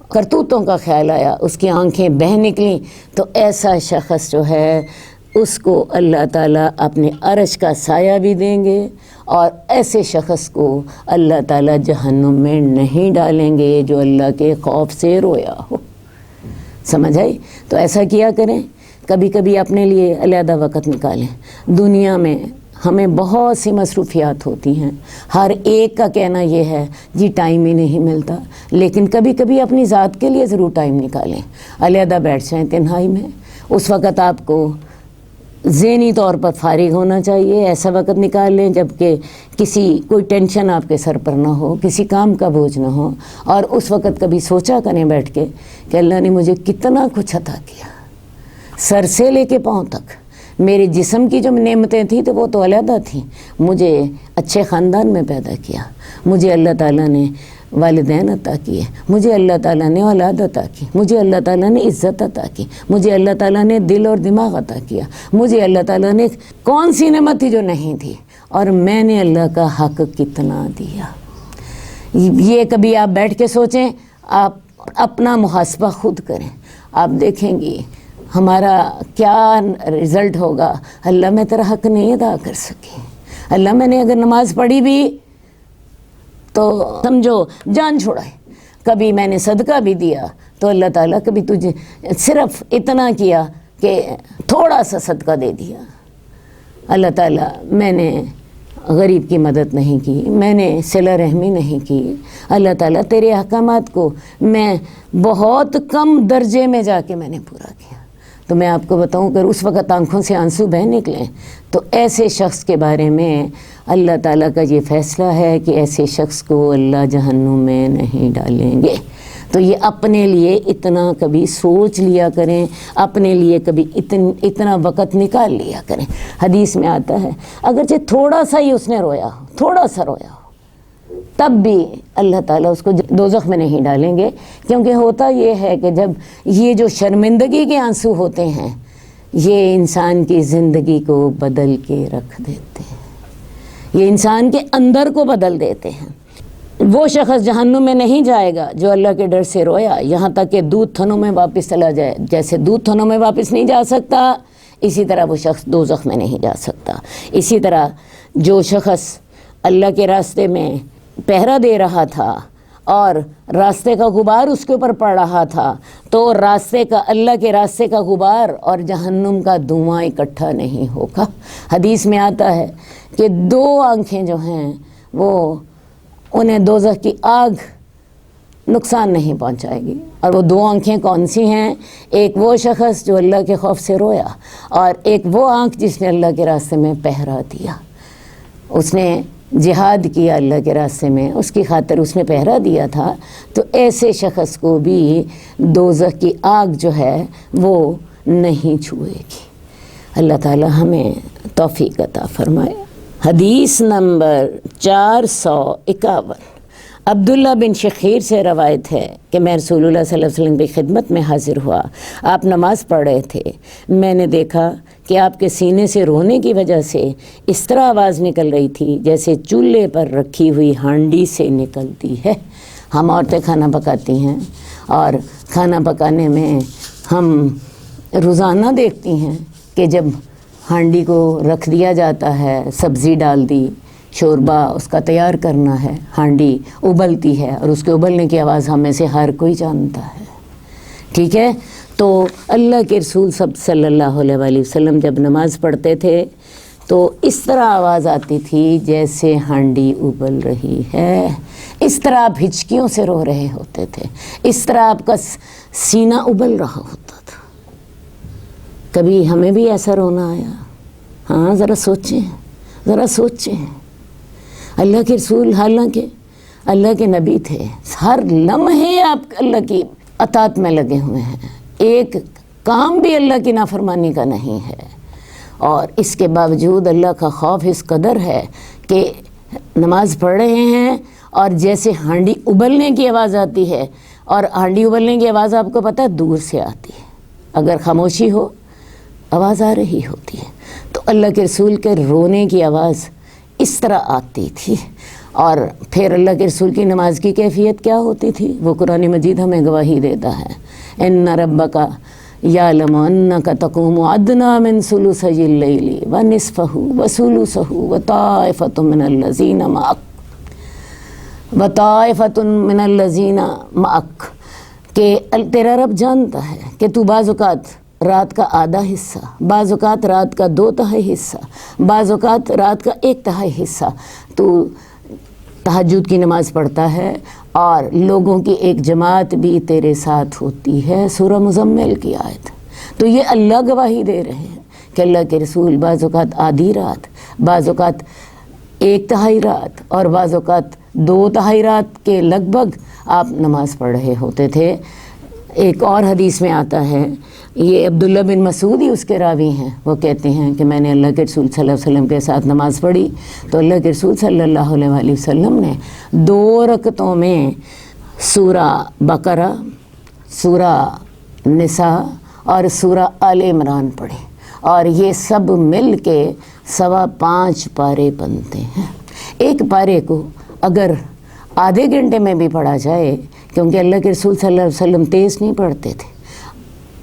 کرتوتوں کا خیال آیا، اس کی آنکھیں بہہ نکلیں۔ تو ایسا شخص جو ہے اس کو اللہ تعالیٰ اپنے عرش کا سایہ بھی دیں گے، اور ایسے شخص کو اللہ تعالیٰ جہنم میں نہیں ڈالیں گے جو اللہ کے خوف سے رویا ہو۔ سمجھ آئی؟ تو ایسا کیا کریں، کبھی کبھی اپنے لیے علیحدہ وقت نکالیں۔ دنیا میں ہمیں بہت سی مصروفیات ہوتی ہیں، ہر ایک کا کہنا یہ ہے جی ٹائم ہی نہیں ملتا، لیکن کبھی کبھی اپنی ذات کے لیے ضرور ٹائم نکالیں، علیحدہ بیٹھ جائیں تنہائی میں۔ اس وقت آپ کو ذہنی طور پر فارغ ہونا چاہیے، ایسا وقت نکال لیں جب کہ کوئی ٹینشن آپ کے سر پر نہ ہو، کسی کام کا بوجھ نہ ہو، اور اس وقت کبھی سوچا کریں بیٹھ کے کہ اللہ نے مجھے کتنا کچھ عطا کیا، سر سے لے کے پاؤں تک۔ میرے جسم کی جو نعمتیں تھیں تو وہ تو علیحدہ تھیں، مجھے اچھے خاندان میں پیدا کیا، مجھے اللہ تعالیٰ نے والدین عطا کیے، مجھے اللہ تعالیٰ نے اولاد عطا کی، مجھے اللہ تعالیٰ نے عزت عطا کی، مجھے اللہ تعالیٰ نے دل اور دماغ عطا کیا، مجھے اللہ تعالیٰ نے کون سی نعمت تھی جو نہیں تھی، اور میں نے اللہ کا حق کتنا دیا۔ یہ کبھی آپ بیٹھ کے سوچیں، آپ اپنا محاسبہ خود کریں، آپ دیکھیں گی ہمارا کیا رزلٹ ہوگا. اللہ میں تیرا حق نہیں ادا کر سکی, اللہ میں نے اگر نماز پڑھی بھی تو سمجھو جان چھوڑائے. کبھی میں نے صدقہ بھی دیا تو اللہ تعالیٰ کبھی تجھے صرف اتنا کیا کہ تھوڑا سا صدقہ دے دیا. اللہ تعالیٰ میں نے غریب کی مدد نہیں کی, میں نے صلہ رحمی نہیں کی. اللہ تعالیٰ تیرے احکامات کو میں بہت کم درجے میں جا کے میں نے پورا کیا. تو میں آپ کو بتاؤں کہ اس وقت آنکھوں سے آنسو بہہ نکلیں تو ایسے شخص کے بارے میں اللہ تعالیٰ کا یہ فیصلہ ہے کہ ایسے شخص کو اللہ جہنم میں نہیں ڈالیں گے. تو یہ اپنے لیے اتنا کبھی سوچ لیا کریں, اپنے لیے کبھی اتنا وقت نکال لیا کریں. حدیث میں آتا ہے اگرچہ تھوڑا سا ہی اس نے رویا ہو, تھوڑا سا رویا ہو, تب بھی اللہ تعالیٰ اس کو دوزخ میں نہیں ڈالیں گے. کیونکہ ہوتا یہ ہے کہ جب یہ جو شرمندگی کے آنسو ہوتے ہیں یہ انسان کی زندگی کو بدل کے رکھ دیتے ہیں, یہ انسان کے اندر کو بدل دیتے ہیں. وہ شخص جہنم میں نہیں جائے گا جو اللہ کے ڈر سے رویا, یہاں تک کہ دودھ تھنوں میں واپس چلا جائے. جیسے دودھ تھنوں میں واپس نہیں جا سکتا اسی طرح وہ شخص دوزخ میں نہیں جا سکتا. اسی طرح جو شخص اللہ کے راستے میں پہرا دے رہا تھا اور راستے کا غبار اس کے اوپر پڑ رہا تھا تو راستے کا, اللہ کے راستے کا غبار اور جہنم کا دھواں اکٹھا نہیں ہوگا. حدیث میں آتا ہے کہ 2 آنکھیں جو ہیں وہ انہیں دوزخ کی آگ نقصان نہیں پہنچائے گی. اور وہ 2 آنکھیں کون سی ہیں؟ ایک وہ شخص جو اللہ کے خوف سے رویا اور ایک وہ آنکھ جس نے اللہ کے راستے میں پہرا دیا. اس نے جہاد کیا اللہ کے راستے میں, اس کی خاطر اس نے پہرا دیا تھا. تو ایسے شخص کو بھی دوزخ کی آگ جو ہے وہ نہیں چھوئے گی. اللہ تعالی ہمیں توفیق عطا فرمائے. حدیث نمبر 451 عبداللہ بن شخیر سے روایت ہے کہ میں رسول اللہ صلی اللہ علیہ وسلم کی خدمت میں حاضر ہوا. آپ نماز پڑھ رہے تھے. میں نے دیکھا کہ آپ کے سینے سے رونے کی وجہ سے اس طرح آواز نکل رہی تھی جیسے چولہے پر رکھی ہوئی ہانڈی سے نکلتی ہے. ہم عورتیں کھانا پکاتی ہیں اور کھانا پکانے میں ہم روزانہ دیکھتی ہیں کہ جب ہانڈی کو رکھ دیا جاتا ہے, سبزی ڈال دی, شوربہ اس کا تیار کرنا ہے, ہانڈی ابلتی ہے اور اس کے ابلنے کی آواز ہم میں سے ہر کوئی جانتا ہے. ٹھیک ہے, تو اللہ کے رسول صلی اللہ علیہ وآلہ وسلم جب نماز پڑھتے تھے تو اس طرح آواز آتی تھی جیسے ہانڈی ابل رہی ہے. اس طرح آپ ہچکیوں سے رو رہے ہوتے تھے, اس طرح آپ کا سینہ ابل رہا ہوتا تھا. کبھی ہمیں بھی ایسا رونا آیا؟ ہاں ذرا سوچیں, ذرا سوچیں. اللہ کے رسول حالانکہ اللہ کے نبی تھے, ہر لمحے آپ اللہ کی اطاعت میں لگے ہوئے ہیں, ایک کام بھی اللہ کی نافرمانی کا نہیں ہے. اور اس کے باوجود اللہ کا خوف اس قدر ہے کہ نماز پڑھ رہے ہیں اور جیسے ہانڈی ابلنے کی آواز آتی ہے, اور ہانڈی ابلنے کی آواز آپ کو پتہ ہے دور سے آتی ہے, اگر خاموشی ہو آواز آ رہی ہوتی ہے. تو اللہ کے رسول کے رونے کی آواز اس طرح آتی تھی. اور پھر اللہ کے رسول کی نماز کی کیفیت کیا ہوتی تھی وہ قرآن مجید ہمیں گواہی دیتا ہے. ان ربک یعلم انک تقوم ادنی من ثلثی اللیل ونصفہ وثلثہ وطائفۃ من الذین معک, کہ تیرا رب جانتا ہے کہ تو بعض اوقات رات کا آدھا حصہ, بعض اوقات رات کا 2/3 حصہ, بعض اوقات رات کا 1/3 حصہ تو تہجد کی نماز پڑھتا ہے اور لوگوں کی ایک جماعت بھی تیرے ساتھ ہوتی ہے. سورہ مزمل کی آیت. تو یہ اللہ گواہی دے رہے ہیں کہ اللہ کے رسول بعض اوقات آدھی رات, بعض اوقات 1/3 رات اور بعض اوقات 2/3 رات کے لگ بھگ آپ نماز پڑھ رہے ہوتے تھے. ایک اور حدیث میں آتا ہے, یہ عبداللہ بن مسعود ہی اس کے راوی ہیں, وہ کہتے ہیں کہ میں نے اللہ کے رسول صلی اللہ علیہ وسلم کے ساتھ نماز پڑھی تو اللہ کے رسول صلی اللہ علیہ وآلہ وسلم نے 2 رکعتوں میں سورہ بقرہ, سورہ نساء اور سورہ آل عمران پڑھی, اور یہ سب مل کے 5.25 پارے بنتے ہیں. ایک پارے کو اگر آدھے گھنٹے میں بھی پڑھا جائے, کیونکہ اللہ کے رسول صلی اللہ علیہ وسلم تیز نہیں پڑھتے تھے,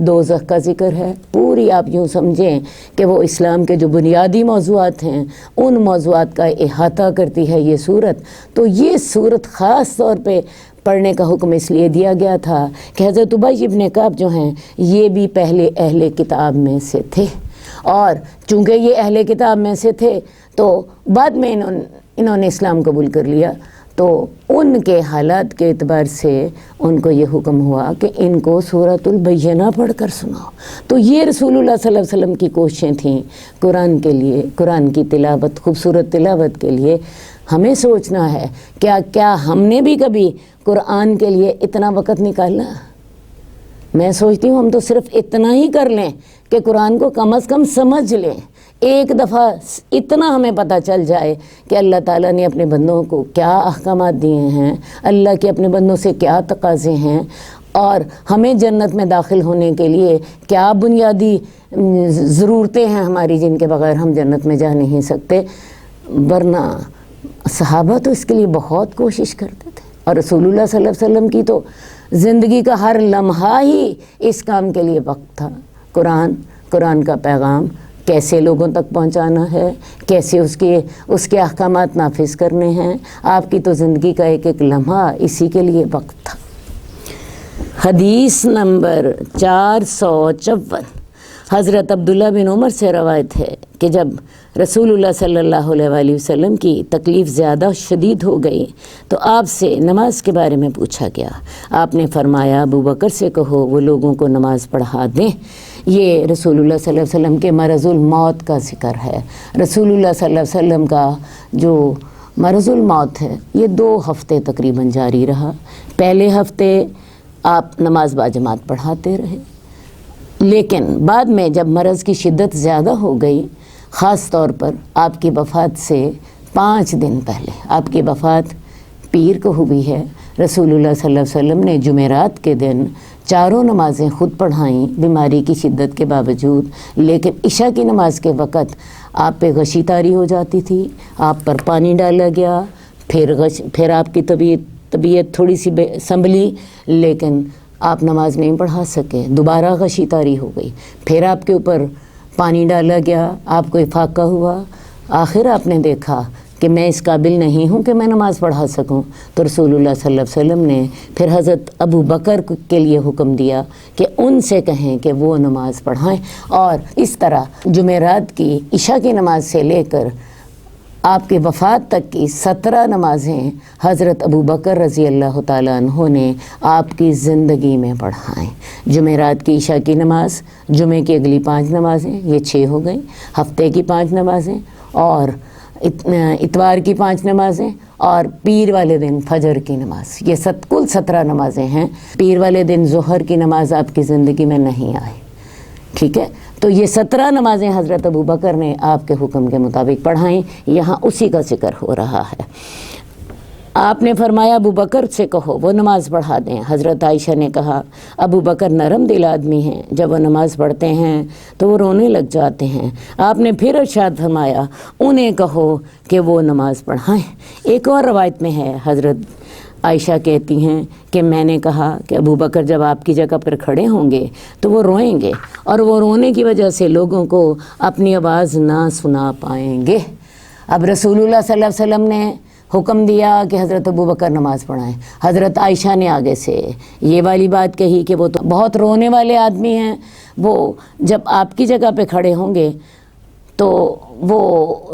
دوزخ کا ذکر ہے. پوری آپ یوں سمجھیں کہ وہ اسلام کے جو بنیادی موضوعات ہیں ان موضوعات کا احاطہ کرتی ہے یہ صورت. تو یہ صورت خاص طور پہ پڑھنے کا حکم اس لیے دیا گیا تھا کہ حضرت ابی ابن کعب جو ہیں یہ بھی پہلے اہل کتاب میں سے تھے، اور چونکہ یہ اہل کتاب میں سے تھے تو بعد میں انہوں نے اسلام قبول کر لیا، تو ان کے حالات کے اعتبار سے ان کو یہ حکم ہوا کہ ان کو سورۃ البینہ پڑھ کر سناؤ. تو یہ رسول اللہ صلی اللہ علیہ وسلم کی کوششیں تھیں قرآن کے لیے، قرآن کی تلاوت، خوبصورت تلاوت کے لیے. ہمیں سوچنا ہے کیا ہم نے بھی کبھی قرآن کے لیے اتنا وقت نکالا؟ میں سوچتی ہوں ہم تو صرف اتنا ہی کر لیں کہ قرآن کو کم از کم سمجھ لیں. ایک دفعہ اتنا ہمیں پتہ چل جائے کہ اللہ تعالیٰ نے اپنے بندوں کو کیا احکامات دیے ہیں، اللہ کے اپنے بندوں سے کیا تقاضے ہیں، اور ہمیں جنت میں داخل ہونے کے لیے کیا بنیادی ضرورتیں ہیں ہماری جن کے بغیر ہم جنت میں جا نہیں سکتے. ورنہ صحابہ تو اس کے لیے بہت کوشش کرتے تھے، اور رسول اللہ صلی اللہ علیہ وسلم کی تو زندگی کا ہر لمحہ ہی اس کام کے لیے وقت تھا. قرآن کا پیغام کیسے لوگوں تک پہنچانا ہے، کیسے اس کے احکامات نافذ کرنے ہیں، آپ کی تو زندگی کا ایک ایک لمحہ اسی کے لیے وقت تھا. حدیث نمبر 454 حضرت عبداللہ بن عمر سے روایت ہے کہ جب رسول اللہ صلی اللہ علیہ وآلہ وسلم کی تکلیف زیادہ شدید ہو گئی تو آپ سے نماز کے بارے میں پوچھا گیا. آپ نے فرمایا ابو بکر سے کہو وہ لوگوں کو نماز پڑھا دیں. یہ رسول اللہ صلی اللہ علیہ وسلم کے مرض الموت کا ذکر ہے. رسول اللہ صلی اللہ علیہ وسلم کا جو مرض الموت ہے یہ 2 ہفتے تقریباً جاری رہا. پہلے ہفتے آپ نماز باجماعت پڑھاتے رہے، لیکن بعد میں جب مرض کی شدت زیادہ ہو گئی، خاص طور پر آپ کی وفات سے 5 دن پہلے، آپ کی وفات پیر کو ہوئی ہے، رسول اللہ صلی اللہ علیہ وسلم نے جمعرات کے دن 4 نمازیں خود پڑھائیں بیماری کی شدت کے باوجود. لیکن عشاء کی نماز کے وقت آپ پہ غشی طاری ہو جاتی تھی، آپ پر پانی ڈالا گیا، پھر آپ کی طبیعت تھوڑی سی سنبھلی، لیکن آپ نماز نہیں پڑھا سکے. دوبارہ غشی طاری ہو گئی، پھر آپ کے اوپر پانی ڈالا گیا، آپ کو افاقہ ہوا. آخر آپ نے دیکھا کہ میں اس قابل نہیں ہوں کہ میں نماز پڑھا سکوں، تو رسول اللہ صلی اللہ علیہ وسلم نے پھر حضرت ابو بکر کے لیے حکم دیا کہ ان سے کہیں کہ وہ نماز پڑھائیں. اور اس طرح جمعرات کی عشاء کی نماز سے لے کر آپ کے وفات تک کی 17 نمازیں حضرت ابو بکر رضی اللہ تعالیٰ عنہ نے آپ کی زندگی میں پڑھائیں. جمعرات کی عشاء کی نماز، جمعے کی اگلی 5 نمازیں، یہ 6 ہو گئیں، ہفتے کی 5 نمازیں، اور اتوار کی 5 نمازیں، اور پیر والے دن فجر کی نماز. یہ کل 17 نمازیں ہیں. پیر والے دن ظہر کی نماز آپ کی زندگی میں نہیں آئی، ٹھیک ہے. تو یہ 17 نمازیں حضرت ابو بکر نے آپ کے حکم کے مطابق پڑھائیں. یہاں اسی کا ذکر ہو رہا ہے. آپ نے فرمایا ابو بکر سے کہو وہ نماز پڑھا دیں. حضرت عائشہ نے کہا ابو بکر نرم دل آدمی ہیں، جب وہ نماز پڑھتے ہیں تو وہ رونے لگ جاتے ہیں. آپ نے پھر ارشاد فرمایا انہیں کہو کہ وہ نماز پڑھائیں. ایک اور روایت میں ہے، حضرت عائشہ کہتی ہیں کہ میں نے کہا کہ ابو بکر جب آپ کی جگہ پر کھڑے ہوں گے تو وہ روئیں گے، اور وہ رونے کی وجہ سے لوگوں کو اپنی آواز نہ سنا پائیں گے. اب رسول اللہ صلی اللہ علیہ وسلم نے حکم دیا کہ حضرت ابو بکر نماز پڑھائیں. حضرت عائشہ نے آگے سے یہ والی بات کہی کہ وہ تو بہت رونے والے آدمی ہیں، وہ جب آپ کی جگہ پہ کھڑے ہوں گے تو وہ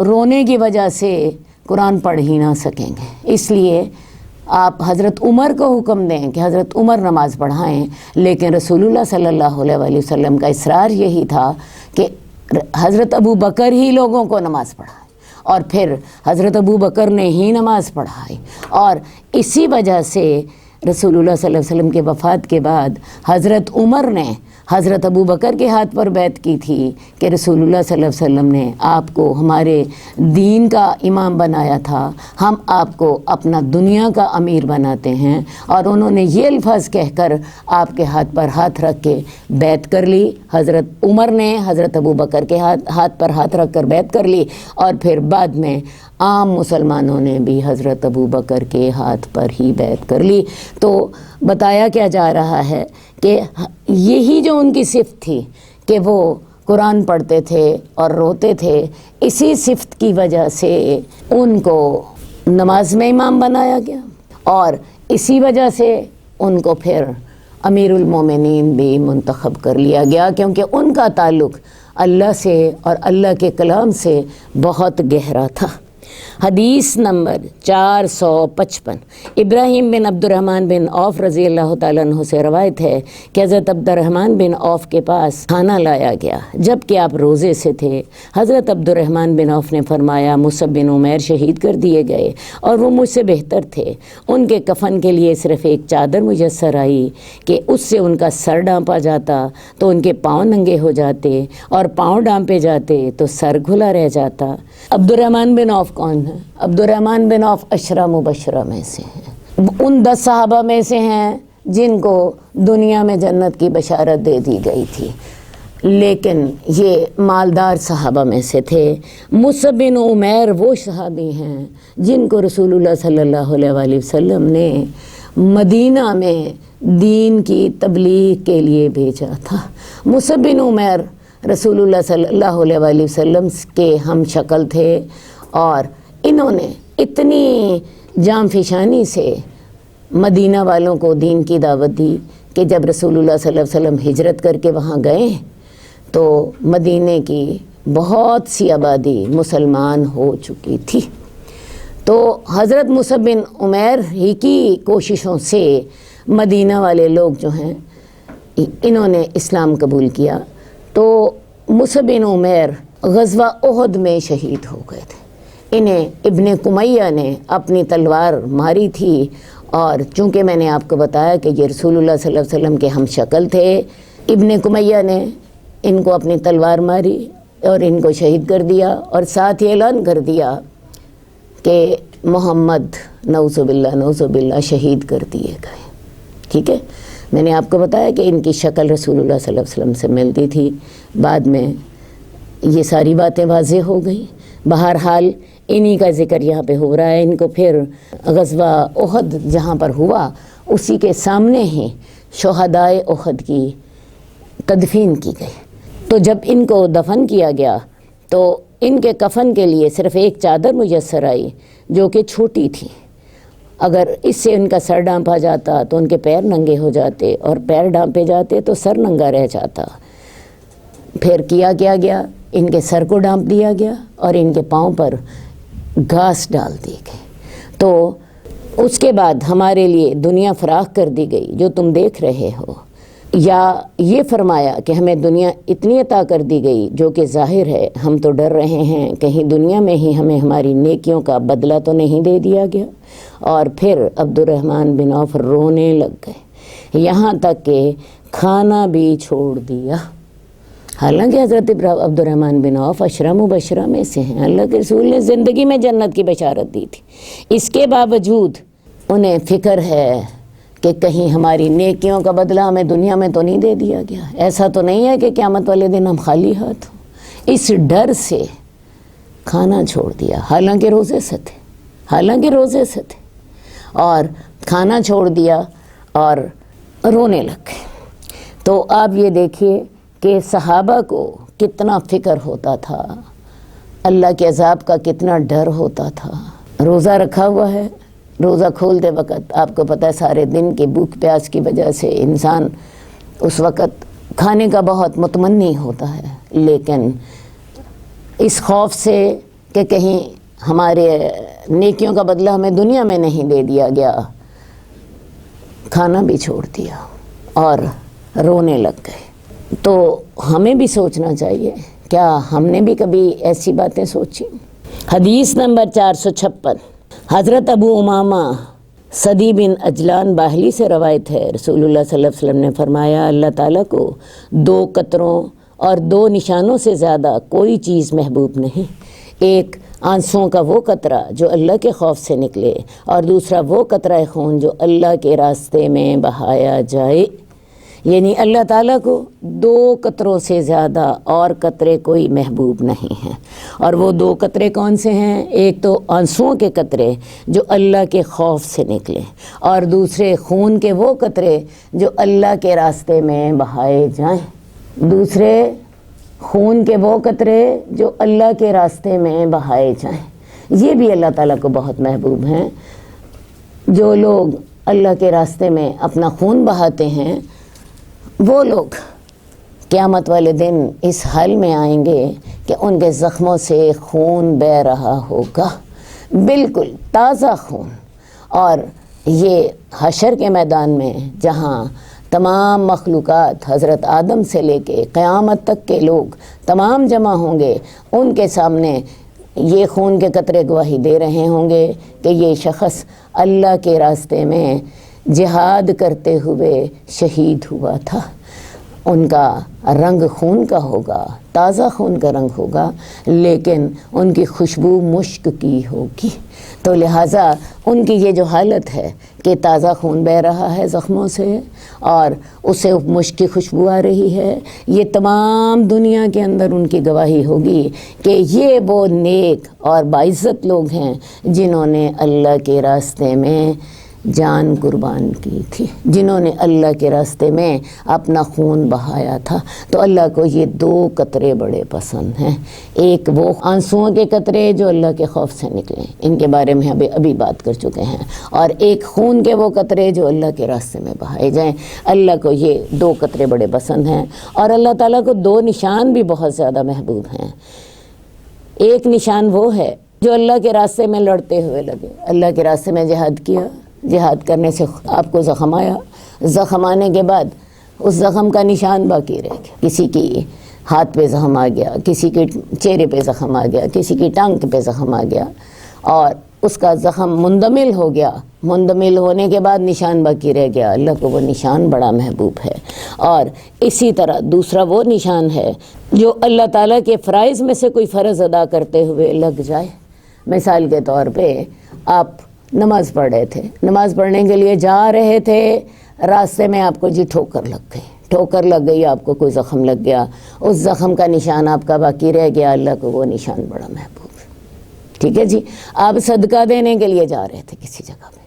رونے کی وجہ سے قرآن پڑھ ہی نہ سکیں گے. اس لیے آپ حضرت عمر کو حکم دیں کہ حضرت عمر نماز پڑھائیں. لیکن رسول اللہ صلی اللہ علیہ وآلہ وسلم کا اصرار یہی تھا کہ حضرت ابو بکر ہی لوگوں کو نماز پڑھائیں، اور پھر حضرت ابو بکر نے ہی نماز پڑھائی. اور اسی وجہ سے رسول اللہ صلی اللہ علیہ وسلم کے وفات کے بعد حضرت عمر نے حضرت ابو بکر کے ہاتھ پر بیعت کی تھی کہ رسول اللہ صلی اللہ علیہ وسلم نے آپ کو ہمارے دین کا امام بنایا تھا، ہم آپ کو اپنا دنیا کا امیر بناتے ہیں. اور انہوں نے یہ الفاظ کہہ کر آپ کے ہاتھ پر ہاتھ رکھ کے بیعت کر لی. حضرت عمر نے حضرت ابو بکر کے ہاتھ پر ہاتھ رکھ کر بیعت کر لی، اور پھر بعد میں عام مسلمانوں نے بھی حضرت ابو بکر کے ہاتھ پر ہی بیعت کر لی. تو بتایا کیا جا رہا ہے کہ یہی جو ان کی صفت تھی کہ وہ قرآن پڑھتے تھے اور روتے تھے، اسی صفت کی وجہ سے ان کو نماز میں امام بنایا گیا، اور اسی وجہ سے ان کو پھر امیر المومنین بھی منتخب کر لیا گیا، کیونکہ ان کا تعلق اللہ سے اور اللہ کے کلام سے بہت گہرا تھا۔ حدیث نمبر 455 ابراہیم بن عبد الرحمن بن عوف رضی اللہ تعالیٰ عنہ سے روایت ہے کہ حضرت عبد الرحمن بن عوف کے پاس کھانا لایا گیا جب کہ آپ روزے سے تھے۔ حضرت عبد الرحمن بن عوف نے فرمایا مصعب بن عمیر شہید کر دیے گئے اور وہ مجھ سے بہتر تھے، ان کے کفن کے لیے صرف ایک چادر میسر آئی کہ اس سے ان کا سر ڈانپا جاتا تو ان کے پاؤں ننگے ہو جاتے، اور پاؤں ڈانپے جاتے تو سر کھلا رہ جاتا۔ عبد الرحمن بن عوف کون ہے؟ عبد الرحمن بن عوف عشرہ مبشرہ میں سے ہیں، ان 10 صحابہ میں سے ہیں جن کو دنیا میں جنت کی بشارت دے دی گئی تھی، لیکن یہ مالدار صحابہ میں سے تھے۔ مصعب بن عمیر وہ صحابی ہیں جن کو رسول اللہ صلی اللہ علیہ وآلہ وسلم نے مدینہ میں دین کی تبلیغ کے لیے بھیجا تھا۔ مصعب بن عمیر رسول اللہ صلی اللہ علیہ وآلہ وسلم کے ہم شکل تھے، اور انہوں نے اتنی جام فشانی سے مدینہ والوں کو دین کی دعوت دی کہ جب رسول اللہ صلی اللہ علیہ وسلم ہجرت کر کے وہاں گئے تو مدینہ کی بہت سی آبادی مسلمان ہو چکی تھی۔ تو حضرت مصعب بن عمیر ہی کی کوششوں سے مدینہ والے لوگ جو ہیں انہوں نے اسلام قبول کیا۔ تو مصعب بن عمیر غزوہ احد میں شہید ہو گئے تھے۔ انہیں ابن کمیہ نے اپنی تلوار ماری تھی، اور چونکہ میں نے آپ کو بتایا کہ یہ رسول اللہ صلی اللہ علیہ وسلم کے ہم شکل تھے، ابن کمیہ نے ان کو اپنی تلوار ماری اور ان کو شہید کر دیا، اور ساتھ یہ اعلان کر دیا کہ محمد نعوذ باللہ شہید کر دیے گئے۔ ٹھیک ہے، میں نے آپ کو بتایا کہ ان کی شکل رسول اللہ صلی اللہ علیہ وسلم سے ملتی تھی، بعد میں یہ ساری باتیں واضح ہو گئیں۔ بہرحال انہی کا ذکر یہاں پہ ہو رہا ہے۔ ان کو پھر غزوہ احد جہاں پر ہوا اسی کے سامنے ہی شہدائے احد کی تدفین کی گئی۔ تو جب ان کو دفن کیا گیا تو ان کے کفن کے لیے صرف ایک چادر میسر آئی جو کہ چھوٹی تھی، اگر اس سے ان کا سر ڈانپا جاتا تو ان کے پیر ننگے ہو جاتے، اور پیر ڈانپے جاتے تو سر ننگا رہ جاتا۔ پھر کیا گیا ان کے سر کو ڈانپ دیا گیا اور ان کے پاؤں پر گھاس ڈال دی گئی۔ تو اس کے بعد ہمارے لیے دنیا فراخ کر دی گئی جو تم دیکھ رہے ہو، یا یہ فرمایا کہ ہمیں دنیا اتنی عطا کر دی گئی جو کہ ظاہر ہے ہم تو ڈر رہے ہیں کہیں دنیا میں ہی ہمیں ہماری نیکیوں کا بدلہ تو نہیں دے دیا گیا۔ اور پھر عبد الرحمن بن عوف رونے لگ گئے، یہاں تک کہ کھانا بھی چھوڑ دیا۔ حالانکہ حضرت عبد الرحمن بن عوف عشرہ مبشرہ میں سے ہیں، اللہ کے رسول نے زندگی میں جنت کی بشارت دی تھی، اس کے باوجود انہیں فکر ہے کہ کہیں ہماری نیکیوں کا بدلہ ہمیں دنیا میں تو نہیں دے دیا گیا، ایسا تو نہیں ہے کہ قیامت والے دن ہم خالی ہاتھ ہوں۔ اس ڈر سے کھانا چھوڑ دیا، حالانکہ روزے سے تھے اور کھانا چھوڑ دیا اور رونے لگ گئے۔ تو آپ یہ دیکھیے کہ صحابہ کو کتنا فکر ہوتا تھا، اللہ کے عذاب کا کتنا ڈر ہوتا تھا۔ روزہ رکھا ہوا ہے، روزہ کھولتے وقت آپ کو پتہ ہے سارے دن کی بھوک پیاس کی وجہ سے انسان اس وقت کھانے کا بہت متمنی ہوتا ہے، لیکن اس خوف سے کہ کہیں ہمارے نیکیوں کا بدلہ ہمیں دنیا میں نہیں دے دیا گیا، کھانا بھی چھوڑ دیا اور رونے لگ گئے۔ تو ہمیں بھی سوچنا چاہیے، کیا ہم نے بھی کبھی ایسی باتیں سوچی؟ حدیث نمبر 456 حضرت ابو امامہ صدی بن اجلان باہلی سے روایت ہے، رسول اللہ صلی اللہ علیہ وسلم نے فرمایا اللہ تعالیٰ کو 2 قطروں اور 2 نشانوں سے زیادہ کوئی چیز محبوب نہیں، ایک آنسوؤں کا وہ قطرہ جو اللہ کے خوف سے نکلے، اور دوسرا وہ قطرہ خون جو اللہ کے راستے میں بہایا جائے۔ یعنی اللہ تعالیٰ کو 2 قطروں سے زیادہ اور قطرے کوئی محبوب نہیں ہیں۔ اور وہ 2 قطرے کون سے ہیں؟ ایک تو آنسوؤں کے قطرے جو اللہ کے خوف سے نکلے، اور دوسرے خون کے وہ قطرے جو اللہ کے راستے میں بہائے جائیں۔ دوسرے خون کے وہ قطرے جو اللہ کے راستے میں بہائے جائیں، یہ بھی اللہ تعالیٰ کو بہت محبوب ہیں۔ جو لوگ اللہ کے راستے میں اپنا خون بہاتے ہیں، وہ لوگ قیامت والے دن اس حال میں آئیں گے کہ ان کے زخموں سے خون بہہ رہا ہوگا، بالکل تازہ خون۔ اور یہ حشر کے میدان میں جہاں تمام مخلوقات حضرت آدم سے لے کے قیامت تک کے لوگ تمام جمع ہوں گے، ان کے سامنے یہ خون کے قطرے گواہی دے رہے ہوں گے کہ یہ شخص اللہ کے راستے میں جہاد کرتے ہوئے شہید ہوا تھا۔ ان کا رنگ خون کا ہوگا، تازہ خون کا رنگ ہوگا، لیکن ان کی خوشبو مشک کی ہوگی۔ تو لہٰذا ان کی یہ جو حالت ہے کہ تازہ خون بہہ رہا ہے زخموں سے اور اسے مشک کی خوشبو آ رہی ہے، یہ تمام دنیا کے اندر ان کی گواہی ہوگی کہ یہ وہ نیک اور باعزت لوگ ہیں جنہوں نے اللہ کے راستے میں جان قربان کی تھی، جنہوں نے اللہ کے راستے میں اپنا خون بہایا تھا۔ تو اللہ کو یہ 2 قطرے بڑے پسند ہیں، ایک وہ آنسوؤں کے قطرے جو اللہ کے خوف سے نکلیں، ان کے بارے میں ابھی بات کر چکے ہیں، اور ایک خون کے وہ قطرے جو اللہ کے راستے میں بہائے جائیں۔ اللہ کو یہ 2 قطرے بڑے پسند ہیں، اور اللہ تعالیٰ کو 2 نشان بھی بہت زیادہ محبوب ہیں۔ ایک نشان وہ ہے جو اللہ کے راستے میں لڑتے ہوئے لگے، اللہ کے راستے میں جہاد کیا، جہاد کرنے سے آپ کو زخم آیا، زخم آنے کے بعد اس زخم کا نشان باقی رہ گیا، کسی کی ہاتھ پہ زخم آ گیا، کسی کے چہرے پہ زخم آ گیا، کسی کی ٹانگ پہ زخم آ گیا، اور اس کا زخم مندمل ہو گیا۔ مندمل ہونے کے بعد نشان باقی رہ گیا، اللہ کو وہ نشان بڑا محبوب ہے۔ اور اسی طرح دوسرا وہ نشان ہے جو اللہ تعالیٰ کے فرائض میں سے کوئی فرض ادا کرتے ہوئے لگ جائے۔ مثال کے طور پہ آپ نماز پڑھ رہے تھے، نماز پڑھنے کے لیے جا رہے تھے، راستے میں آپ کو ٹھوکر لگ گئی، ٹھوکر لگ گئی، آپ کو کوئی زخم لگ گیا، اس زخم کا نشان آپ کا باقی رہ گیا، اللہ کو وہ نشان بڑا محبوب ہے۔ ٹھیک ہے جی، آپ صدقہ دینے کے لیے جا رہے تھے کسی جگہ پہ،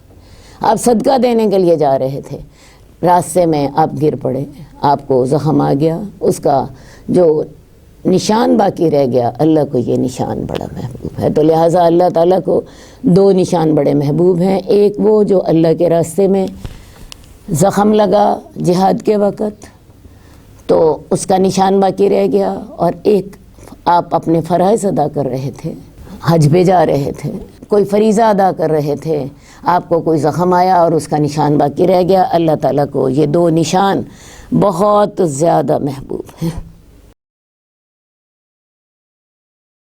آپ صدقہ دینے کے لیے جا رہے تھے، راستے میں آپ گر پڑے، آپ کو زخم آ گیا، اس کا جو نشان باقی رہ گیا، اللہ کو یہ نشان بڑا محبوب ہے۔ تو لہٰذا اللہ تعالیٰ کو 2 نشان بڑے محبوب ہیں، ایک وہ جو اللہ کے راستے میں زخم لگا جہاد کے وقت تو اس کا نشان باقی رہ گیا، اور ایک آپ اپنے فرائض ادا کر رہے تھے، حج پہ جا رہے تھے، کوئی فریضہ ادا کر رہے تھے، آپ کو کوئی زخم آیا اور اس کا نشان باقی رہ گیا۔ اللہ تعالیٰ کو یہ 2 نشان بہت زیادہ محبوب ہیں۔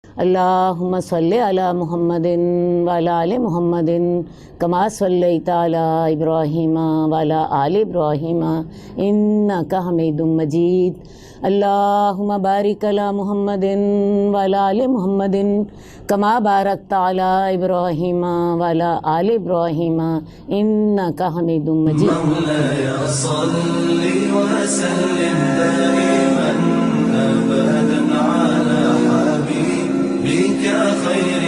اللہم صلی علی محمد وعلی آل محمد کما صلیت علی ابراہیم وعلی آل ابراہیم انک حمید مجید۔ اللہم بارک علی محمد وعلی آل محمد کما بارکت علی ابراہیم وعلی آل ابراہیم انک حمید مجید۔ مولایا صلی وسلم دائما ابدا علی حبیبک خیر